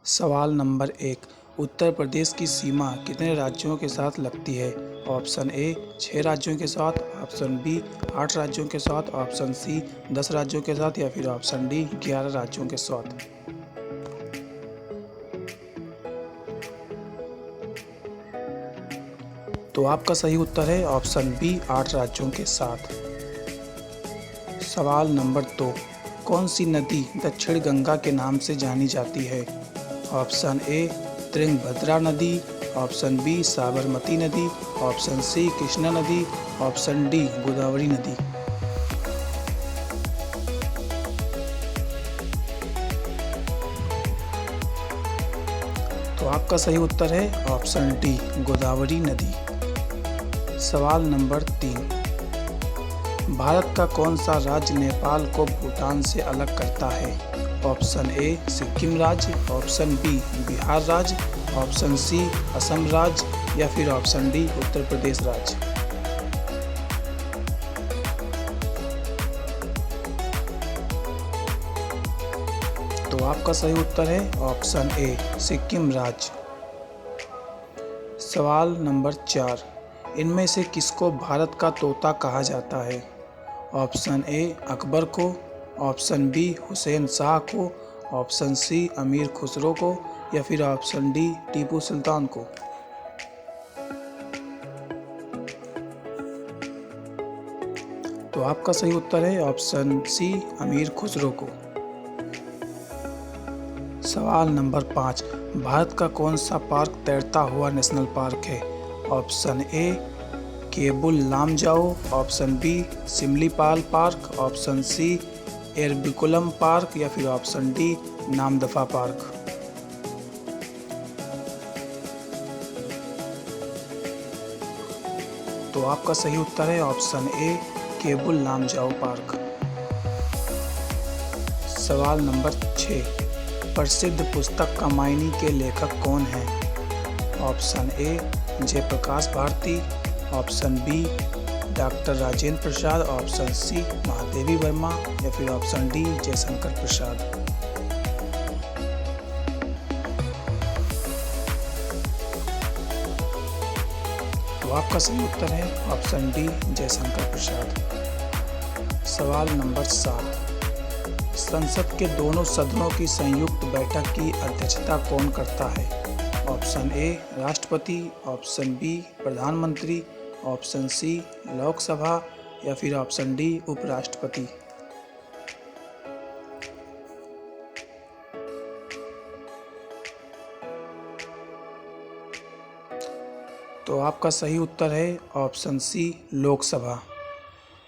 सवाल नंबर 1। उत्तर प्रदेश की सीमा कितने राज्यों के साथ लगती है? ऑप्शन ए 6 राज्यों के साथ, ऑप्शन बी 8 राज्यों के साथ, ऑप्शन सी 10 राज्यों के साथ या फिर ऑप्शन डी 11 राज्यों के साथ। तो आपका सही उत्तर है ऑप्शन बी 8 राज्यों के साथ। सवाल नंबर 2। कौन सी नदी दक्षिण गंगा के नाम से जानी जाती है? ऑप्शन ए तुंगभद्रा नदी, ऑप्शन बी साबरमती नदी, ऑप्शन सी कृष्णा नदी, ऑप्शन डी गोदावरी नदी। तो आपका सही उत्तर है ऑप्शन डी गोदावरी नदी। सवाल नंबर 3। भारत का कौन सा राज्य नेपाल को भूटान से अलग करता है? ऑप्शन ए सिक्किम राज्य, ऑप्शन बी बिहार राज्य, ऑप्शन सी असम राज्य या फिर ऑप्शन डी उत्तर प्रदेश राज्य। तो आपका सही उत्तर है ऑप्शन ए सिक्किम राज्य। सवाल नंबर 4। इनमें से किसको भारत का तोता कहा जाता है? ऑप्शन ए अकबर को, ऑप्शन बी हुसैन शाह को, ऑप्शन सी अमीर खुसरो को या फिर ऑप्शन डी टीपू सुल्तान को। तो आपका सही उत्तर है ऑप्शन सी अमीर खुसरो को। सवाल नंबर 5। भारत का कौन सा पार्क तैरता हुआ नेशनल पार्क है? Option A Keibul Lamjao, option B Simlipal park, option C Eravikulam park या फिर ऑप्शन डी नामदफा पार्क। तो आपका सही उत्तर है option A Keibul Lamjao park. सवाल नंबर 6। प्रसिद्ध पुस्तक कामायनी के लेखक कौन हैं? Option A Jayaprakash Bharti, option B doctor Rajendra Prasad, option C Mahadevi Verma या फिर ऑप्शन डी जयशंकर प्रसाद। तो आपका सही उत्तर है ऑप्शन डी जयशंकर प्रसाद। सवाल नंबर 7। संसद के दोनों सदनों की संयुक्त बैठक की अध्यक्षता कौन करता है? ऑप्शन ए राष्ट्रपति, ऑप्शन बी प्रधानमंत्री, ऑप्शन सी लोकसभा या फिर ऑप्शन डी उपराष्ट्रपति। तो आपका सही उत्तर है ऑप्शन सी लोकसभा।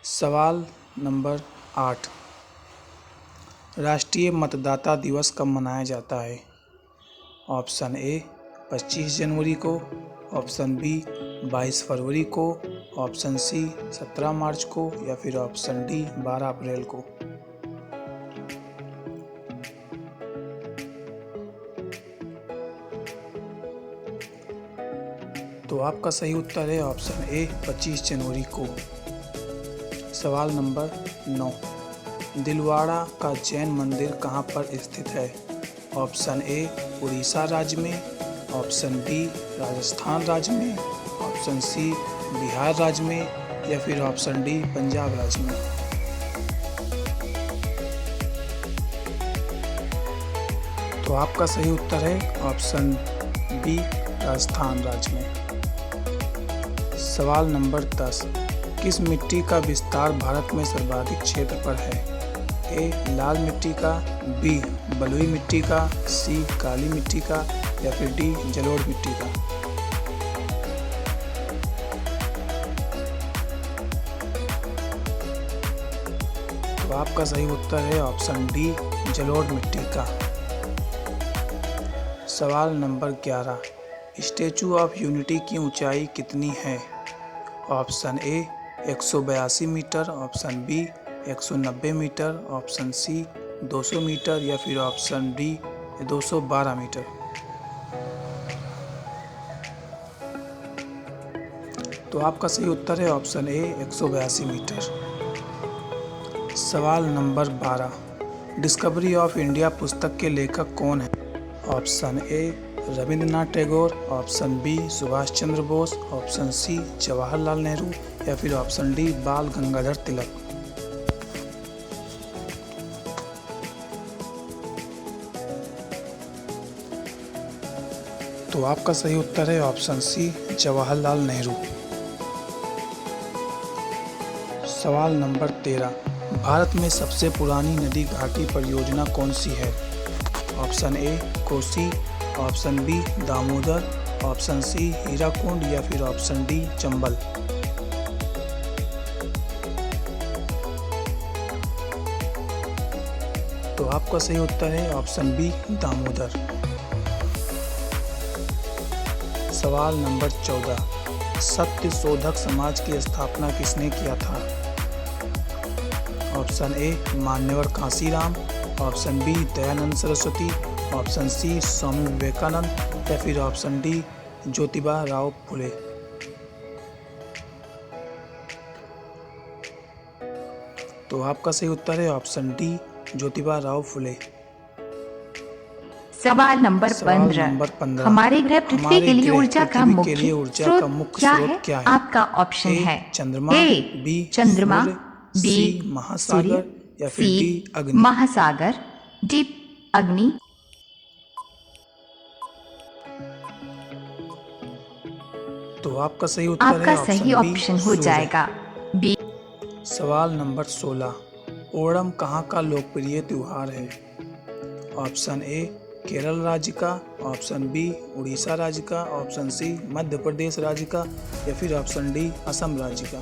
सवाल नंबर 8। राष्ट्रीय मतदाता दिवस कब मनाया जाता है? ऑप्शन ए 25 जनवरी को, ऑप्शन बी 22 फरवरी को, ऑप्शन सी 17 मार्च को या फिर ऑप्शन डी 12 अप्रैल को। तो आपका सही उत्तर है ऑप्शन ए 25 जनवरी को। सवाल नंबर 9। दिलवाड़ा का जैन मंदिर कहाँ पर स्थित है? ऑप्शन ए उड़ीसा राज्य में, ऑप्शन बी राजस्थान राज्य में, ऑप्शन सी बिहार राज्य में या फिर ऑप्शन डी पंजाब राज्य में। तो आपका सही उत्तर है ऑप्शन बी राजस्थान राज्य में। सवाल नंबर 10। किस मिट्टी का विस्तार भारत में सर्वाधिक क्षेत्र पर है? ए लाल मिट्टी का, बी बलुई मिट्टी का, सी काली मिट्टी का या फिर डी जलोढ़ मिट्टी का। तो आपका सही उत्तर है ऑप्शन डी जलोढ़ मिट्टी का। सवाल नंबर 11। स्टैचू ऑफ यूनिटी की ऊंचाई कितनी है? Option A 182 metre, option B 190 metre, option C 200 metre या फिर ऑप्शन डी 212 मीटर। तो आपका सही उत्तर है ऑप्शन ए 182 मीटर। सवाल नंबर 12। डिस्कवरी ऑफ इंडिया पुस्तक के लेखक कौन है? Option A Rabindranath Tagore, option B Subhash Chandra Bose, option C Jawaharlal Nehru या फिर ऑप्शन डी बाल गंगाधर तिलक। तो आपका सही उत्तर है ऑप्शन सी जवाहरलाल नेहरू। सवाल नंबर 13, भारत में सबसे पुरानी नदी घाटी परियोजना कौन सी है? Option A Kosi, option B Damodar, option C Hirakud या फिर ऑप्शन डी चंबल। तो आपका सही उत्तर है ऑप्शन बी दामोदर। सवाल नंबर 14, सत्य शोधक समाज की स्थापना किसने किया था? ऑप्शन ए मान्यवर Kanshiram, option B Dayanand Saraswati, option C Swami Vivekanand या फिर ऑप्शन डी ज्योतिबा राव फुले। तो आपका सही उत्तर है ऑप्शन डी ज्योतिबा राव फुले। सवाल नंबर 15, हमारे ग्रह पृथ्वी के लिए ऊर्जा का मुख्य स्रोत क्या है? आपका ऑप्शन है चंद्रमा, बी चंद्रमा, बी महासागर या फिर डी अग्नि। महासागर, डी अग्नि। तो आपका सही उत्तर है आपका सही ऑप्शन हो जाएगा बी। सवाल नंबर 16, ओणम कहाँ का लोकप्रिय त्योहार है? ऑप्शन ए केरल राज्य का, ऑप्शन बी उड़ीसा राज्य का, ऑप्शन सी मध्य प्रदेश राज्य का या फिर ऑप्शन डी असम राज्य का।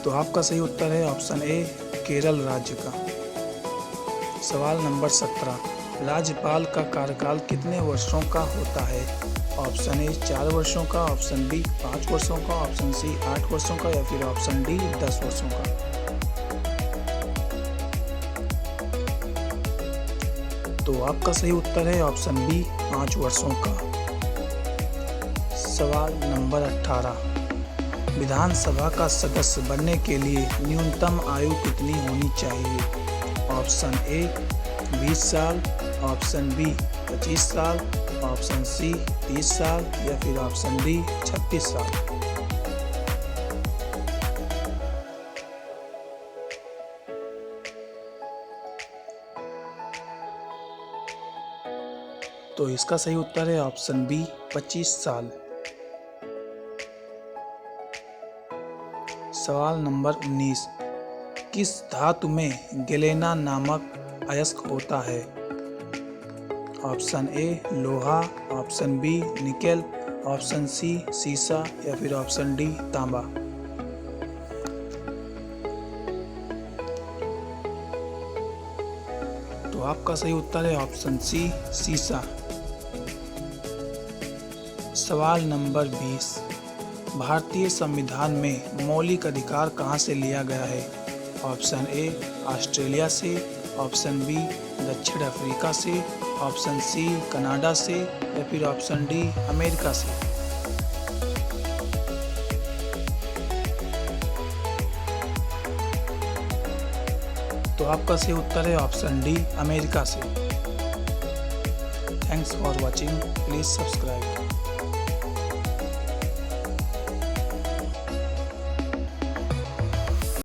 तो आपका सही उत्तर है ऑप्शन ए केरल राज्य का। सवाल नंबर 17, राज्यपाल का कार्यकाल कितने वर्षों का होता है? ऑप्शन ए 4 वर्षों का, ऑप्शन बी 5 वर्षों का, ऑप्शन सी 8 वर्षों का या फिर ऑप्शन डी 10 वर्षों का। तो आपका सही उत्तर है ऑप्शन बी 5 वर्षों का। सवाल नंबर 18, विधानसभा का सदस्य बनने के लिए न्यूनतम आयु कितनी होनी चाहिए? ऑप्शन ए 20 साल, ऑप्शन बी 25 साल, ऑप्शन सी 30 साल या फिर ऑप्शन डी 36 साल। तो इसका सही उत्तर है ऑप्शन बी 25 साल। सवाल नंबर 19, किस धातु में गैलेना नामक अयस्क होता है? ऑप्शन ए लोहा, option B nickel, option C सीसा या फिर ऑप्शन डी तांबा। तो आपका सही उत्तर है ऑप्शन सी सीसा। सवाल नंबर 20, भारतीय संविधान में मौलिक अधिकार कहाँ से लिया गया है? ऑप्शन ए ऑस्ट्रेलिया से, ऑप्शन बी दक्षिण अफ्रीका से, ऑप्शन सी कनाडा से या फिर ऑप्शन डी अमेरिका से। तो आपका सही उत्तर है ऑप्शन डी अमेरिका से। Thanks for watching, please subscribe.